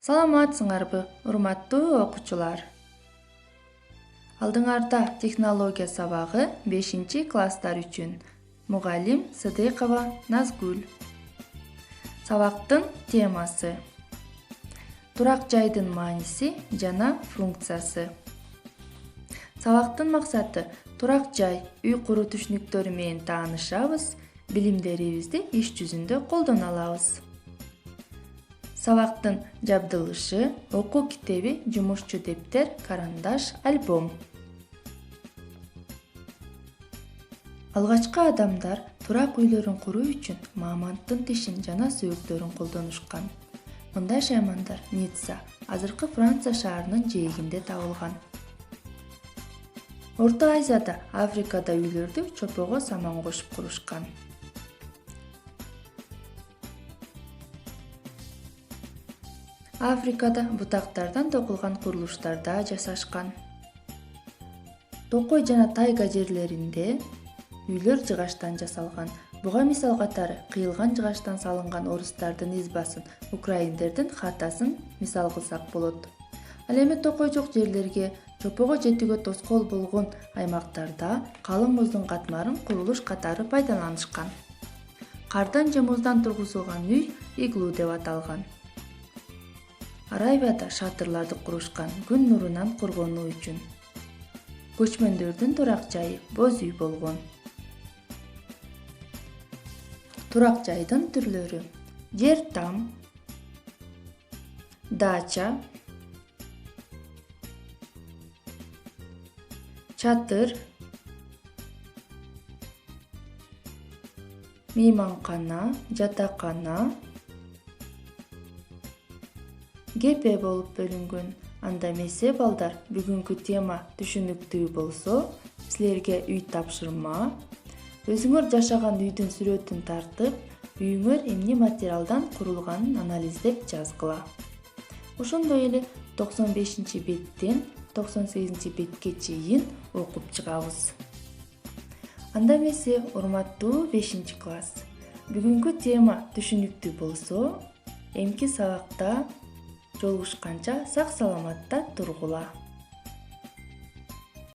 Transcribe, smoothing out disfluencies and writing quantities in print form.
Саламатсыңарбы, урматтуу окуучулар. Алдыңарда технология сабагы 5-класстар үчүн. Мугалим Сыдыкова Назгүл. Сабактын темасы: турак жайдын мааниси жана функциясы. Сабактын максаты: турак жай, үй куруу түшүнүктөрү менен таанышабыз, билимдерибизди иш жүзүндө колдоно алабыз. Сабактын жабдылышы: окуу китеби, жумушчу дептер, карандаш, альбом. Алгачкы адамдар турак үйлөрүн куруу үчүн мамонттун тишин жана сөөктөрүн колдонушкан. Мындай шаймандар Ницца, азыркы Франция шаарынын жээгинде табылган. Орто Азияда, Африкада үйлөрдү чопого саман кошуп курушкан. Африкада бутактардан токулган курулуштарда жашашкан. Токой жана тайга жерлеринде үйлөр жыгачтан жасалган. Буга мисал катары кыйылган жыгачтан салынган орустардын избасын, украиндердин хатасын мисал кылсак болот. Ал эми токой жок жерлерге, чопого жетүүгө тоскоол болгон аймактарда калың муздун катмарын курулуш катары пайдаланышкан. Кардан же муздан тургузулган үй иглу деп аталган. Аравияда шатырларды курушкан күн нурунан коргонуу үчүн. Көчмөндөрдүн турак жайы боз үй болгон. Турак жайдын түрлөрү: жер там, дача, чатыр, мейманкана, жатакана, гепе болуп бөлүнгөн. Анда эмесе балдар, бүгүнкү тема түшүнүктүү болсо, силерге үй тапшырма, өзүңөр жашаган үйдүн сүрөтүн тартып, үйүңөр эмне материалдан курулганын анализдеп жазгыла. Ошондой эле 95-беттен 98-бетке чейин окуп чыгабыз. Анда эмесе, урматтуу 5-класс, бүгүнкү тема түшүнүктүү болсо, эмки сабакта жолугушканча сак саламатта тургула.